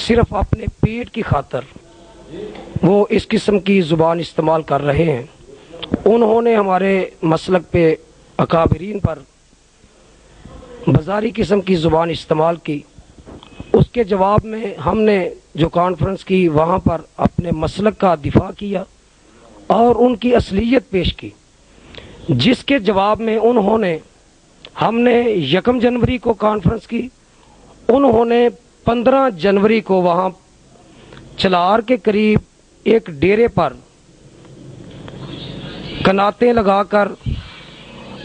صرف اپنے پیٹ کی خاطر وہ اس قسم کی زبان استعمال کر رہے ہیں، انہوں نے ہمارے مسلک پہ اکابرین پر بازاری قسم کی زبان استعمال کی۔ اس کے جواب میں ہم نے جو کانفرنس کی وہاں پر اپنے مسلک کا دفاع کیا اور ان کی اصلیت پیش کی، جس کے جواب میں انہوں نے، ہم نے 1 جنوری کو کانفرنس کی، انہوں نے 15 جنوری کو وہاں چلار کے قریب ایک ڈیرے پر کناتیں لگا کر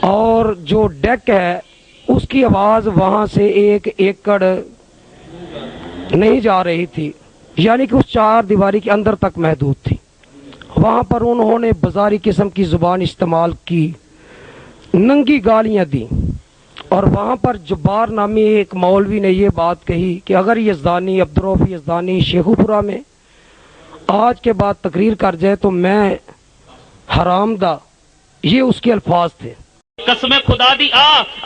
اور جو ڈیک ہے اس کی آواز وہاں سے 1 ایکڑ نہیں جا رہی تھی، یعنی کہ اس 4 دیواری کے اندر تک محدود تھی، وہاں پر انہوں نے بازاری قسم کی زبان استعمال کی، ننگی گالیاں دیں، اور وہاں پر جبار نامی ایک مولوی نے یہ بات کہی کہ اگر یزدانی، عبدالرؤف یزدانی شیخو پورہ میں آج کے بعد تقریر کر جائے تو میں حرام دا، یہ اس کے الفاظ تھے۔ قسم خدا دی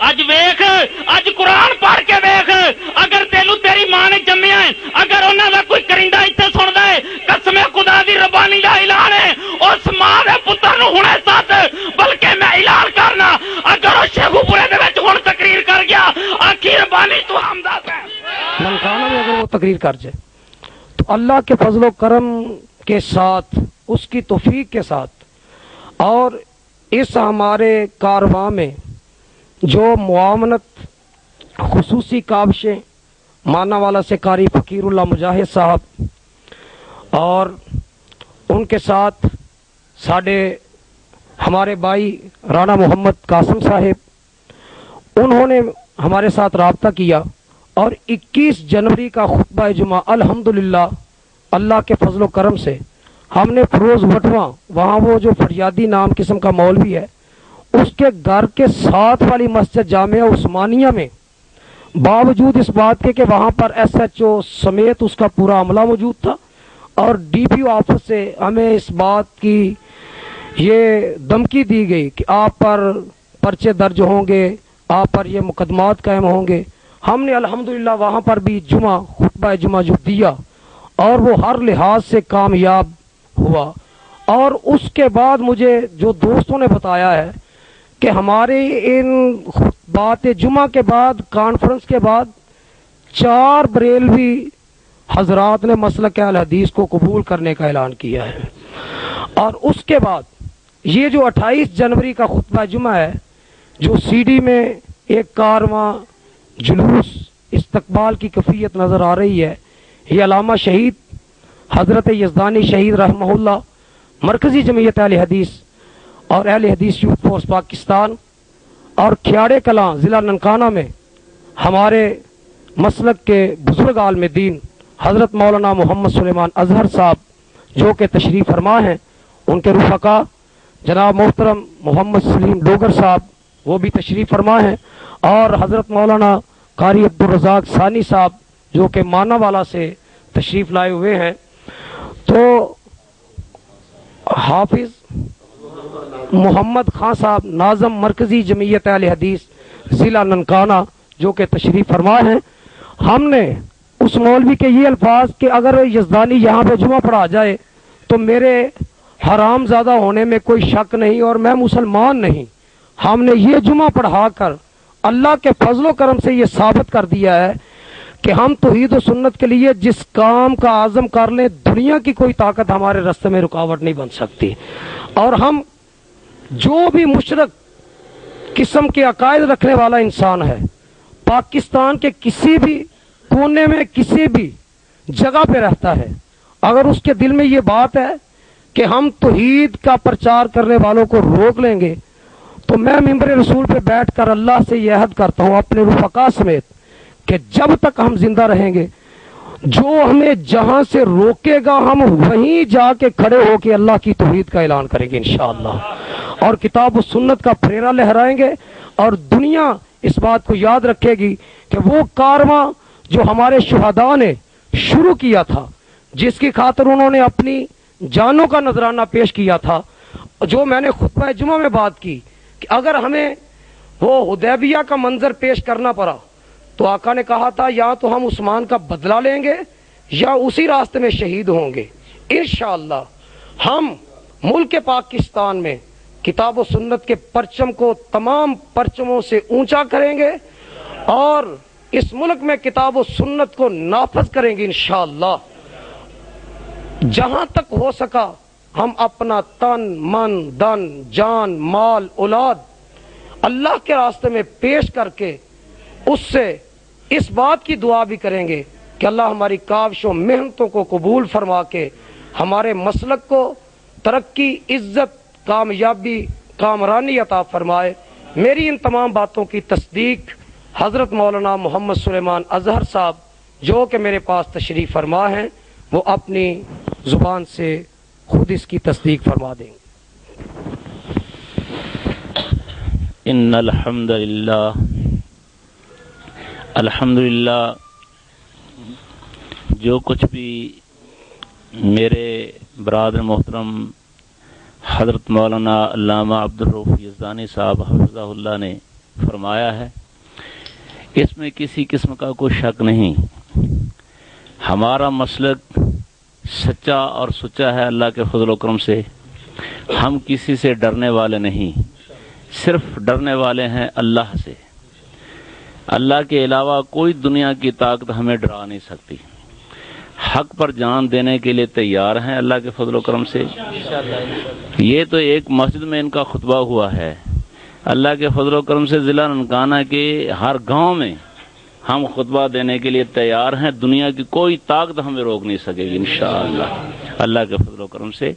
اج ویکھ، اج قرآن پڑھ کے ویکھ، اگر تینوں تیری ماں نے جمیا ہے، اگر انہاں دا کوئی کرندہ ایتھے سندا ہے، قسم خدا دی ربانی دا اعلان ہے، اس ماں دے پتر نو ہنے ساتھ، بلکہ میں اعلان کرنا اگر او شیخو پورے دے وچ ہن تقریر کر گیا، آکھی ربانی تو حمدہ ہے ننکانہ میں اگر وہ تقریر کر جائے تو اللہ کے فضل و کرم کے ساتھ، اس کی توفیق کے ساتھ، اور اس ہمارے کارواں میں جو معاونت خصوصی کاوشیں مانا والا سے قاری فقیر اللہ مجاہد صاحب اور ان کے ساتھ ہمارے بھائی رانا محمد قاسم صاحب، انہوں نے ہمارے ساتھ رابطہ کیا اور 21 جنوری کا خطبہ جمعہ الحمدللہ اللہ کے فضل و کرم سے ہم نے فروز وٹواں، وہاں وہ جو فریادی نام قسم کا مولوی ہے، اس کے گھر کے ساتھ والی مسجد جامعہ عثمانیہ میں، باوجود اس بات کے کہ وہاں پر ایس ایچ او سمیت اس کا پورا عملہ موجود تھا اور ڈی پی او آفس سے ہمیں اس بات کی یہ دھمکی دی گئی کہ آپ پر پرچے درج ہوں گے، آپ پر یہ مقدمات قائم ہوں گے، ہم نے الحمدللہ وہاں پر بھی خطبہ جمعہ جو دیا اور وہ ہر لحاظ سے کامیاب ہوا۔ اور اس کے بعد مجھے جو دوستوں نے بتایا ہے کہ ہمارے ان خطبات جمعہ کے بعد، کانفرنس کے بعد 4 بریلوی حضرات نے مسلک اہل حدیث کو قبول کرنے کا اعلان کیا ہے، اور اس کے بعد یہ جو 28 جنوری کا خطبہ جمعہ ہے، جو سی ڈی میں ایک کارواں جلوس استقبال کی کیفیت نظر آ رہی ہے، یہ علامہ شہید حضرت یزدانی شہید رحمہ اللہ مرکزی جمعیت اہل حدیث اور اہل حدیث یوتھ فورس پاکستان اور کھیاڑے کلاں ضلع ننکانہ میں ہمارے مسلک کے بزرگ عالم دین حضرت مولانا محمد سلیمان اظہر صاحب جو کہ تشریف فرما ہیں، ان کے رفقا جناب محترم محمد سلیم ڈوگر صاحب وہ بھی تشریف فرما ہیں، اور حضرت مولانا قاری عبدالرزاق ثانی صاحب جو کہ مانا والا سے تشریف لائے ہوئے ہیں، تو حافظ محمد خان صاحب ناظم مرکزی جمعیت اہل حدیث ضلع ننکانہ جو کہ تشریف فرما ہیں، ہم نے اس مولوی کے یہ الفاظ کہ اگر یزدانی یہاں پہ جمعہ پڑھا جائے تو میرے حرام زادہ ہونے میں کوئی شک نہیں اور میں مسلمان نہیں، ہم نے یہ جمعہ پڑھا کر اللہ کے فضل و کرم سے یہ ثابت کر دیا ہے کہ ہم توحید و سنت کے لیے جس کام کا عزم کر لیں، دنیا کی کوئی طاقت ہمارے راستے میں رکاوٹ نہیں بن سکتی، اور ہم جو بھی مشرک قسم کے عقائد رکھنے والا انسان ہے، پاکستان کے کسی بھی کونے میں کسی بھی جگہ پہ رہتا ہے، اگر اس کے دل میں یہ بات ہے کہ ہم توحید کا پرچار کرنے والوں کو روک لیں گے، تو میں ممبر رسول پہ بیٹھ کر اللہ سے یہ عہد کرتا ہوں اپنے رفقا سمیت کہ جب تک ہم زندہ رہیں گے، جو ہمیں جہاں سے روکے گا ہم وہیں جا کے کھڑے ہو کے اللہ کی توحید کا اعلان کریں گے انشاءاللہ، اور کتاب و سنت کا پھریرا لہرائیں گے، اور دنیا اس بات کو یاد رکھے گی کہ وہ کارواں جو ہمارے شہداء نے شروع کیا تھا، جس کی خاطر انہوں نے اپنی جانوں کا نذرانہ پیش کیا تھا، جو میں نے خطبہ جمعہ میں بات کی کہ اگر ہمیں وہ حدیبیہ کا منظر پیش کرنا پڑا تو آقا نے کہا تھا یا تو ہم عثمان کا بدلہ لیں گے یا اسی راستے میں شہید ہوں گے، انشاءاللہ ہم ملک پاکستان میں کتاب و سنت کے پرچم کو تمام پرچموں سے اونچا کریں گے اور اس ملک میں کتاب و سنت کو نافذ کریں گے انشاءاللہ۔ جہاں تک ہو سکا ہم اپنا تن من دن جان مال اولاد اللہ کے راستے میں پیش کر کے اس سے اس بات کی دعا بھی کریں گے کہ اللہ ہماری کاوشوں محنتوں کو قبول فرما کے ہمارے مسلک کو ترقی، عزت، کامیابی، کامرانی عطا فرمائے۔ میری ان تمام باتوں کی تصدیق حضرت مولانا محمد سلیمان اظہر صاحب جو کہ میرے پاس تشریف فرما ہیں وہ اپنی زبان سے خود اس کی تصدیق فرما دیں گے۔ ان الحمدللہ جو کچھ بھی میرے برادر محترم حضرت مولانا علامہ عبدالرؤوف یزدانی صاحب حفظہ اللہ نے فرمایا ہے، اس میں کسی قسم کا کوئی شک نہیں۔ ہمارا مسلک سچا اور سچا ہے اللہ کے فضل و کرم سے۔ ہم کسی سے ڈرنے والے نہیں، صرف ڈرنے والے ہیں اللہ سے۔ اللہ کے علاوہ کوئی دنیا کی طاقت ہمیں ڈرا نہیں سکتی۔ حق پر جان دینے کے لیے تیار ہیں اللہ کے فضل و کرم سے۔ یہ تو ایک مسجد میں ان کا خطبہ ہوا ہے، اللہ کے فضل و کرم سے ضلع ننکانہ کے ہر گاؤں میں ہم خطبہ دینے کے لیے تیار ہیں۔ دنیا کی کوئی طاقت ہمیں روک نہیں سکے گی انشاءاللہ اللہ کے فضل و کرم سے۔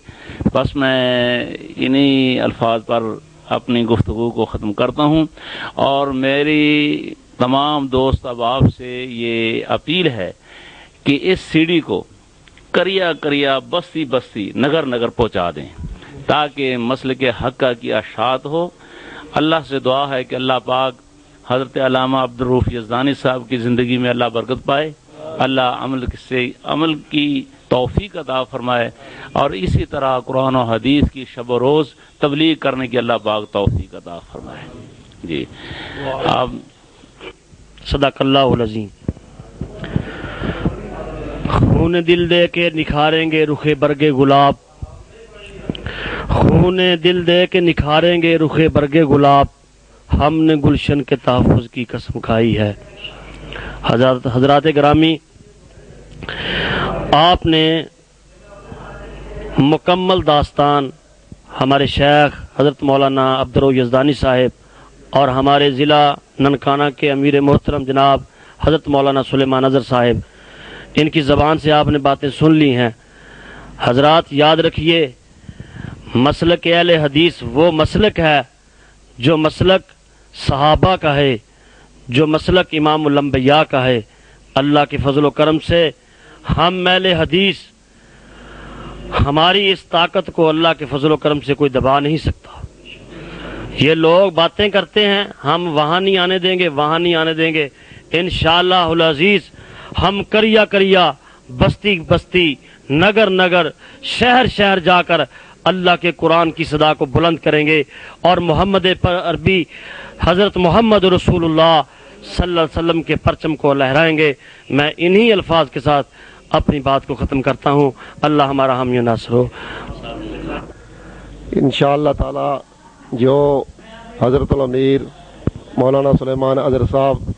بس میں انہی الفاظ پر اپنی گفتگو کو ختم کرتا ہوں، اور میری تمام دوست احباب سے یہ اپیل ہے کہ اس سی ڈی کو کریا کریا بستی بستی نگر نگر پہنچا دیں تاکہ مسلک حق کی اشاعت ہو۔ اللہ سے دعا ہے کہ اللہ پاک حضرت علامہ عبدالرؤوف یزدانی صاحب کی زندگی میں اللہ برکت پائے، اللہ عمل کی توفیق عطا فرمائے، اور اسی طرح قرآن و حدیث کی شب و روز تبلیغ کرنے کی اللہ پاک توفیق عطا فرمائے۔ جی آپ صدق اللہ العظیم۔ خون دل دے کے نکھاریں گے رخ برگ گلاب، خون دل دے کے نکھاریں گے رخ برگ گلاب، ہم نے گلشن کے تحفظ کی قسم کھائی ہے۔ حضرات گرامی، آپ نے مکمل داستان ہمارے شیخ حضرت مولانا عبدالرؤوف یزدانی صاحب اور ہمارے ضلع ننکانہ کے امیر محترم جناب حضرت مولانا سلیمان اظہر صاحب، ان کی زبان سے آپ نے باتیں سن لی ہیں۔ حضرات یاد رکھیے، مسلک اہل حدیث وہ مسلک ہے جو مسلک صحابہ کا ہے، جو مسلک امام الانبیاء کا ہے۔ اللہ کے فضل و کرم سے ہم اہل حدیث، ہماری اس طاقت کو اللہ کے فضل و کرم سے کوئی دبا نہیں سکتا۔ یہ لوگ باتیں کرتے ہیں ہم وہاں نہیں آنے دیں گے، وہاں نہیں آنے دیں گے، انشاءاللہ العزیز ہم کریا کریا بستی بستی نگر نگر شہر شہر جا کر اللہ کے قرآن کی صدا کو بلند کریں گے، اور محمد عربی حضرت محمد رسول اللہ صلی اللہ علیہ وسلم کے پرچم کو لہرائیں گے۔ میں انہی الفاظ کے ساتھ اپنی بات کو ختم کرتا ہوں۔ اللہ ہمارا حامی و ناصر ہو۔ انشاءاللہ تعالی جو حضرت الامیر مولانا سلیمان اظہر صاحب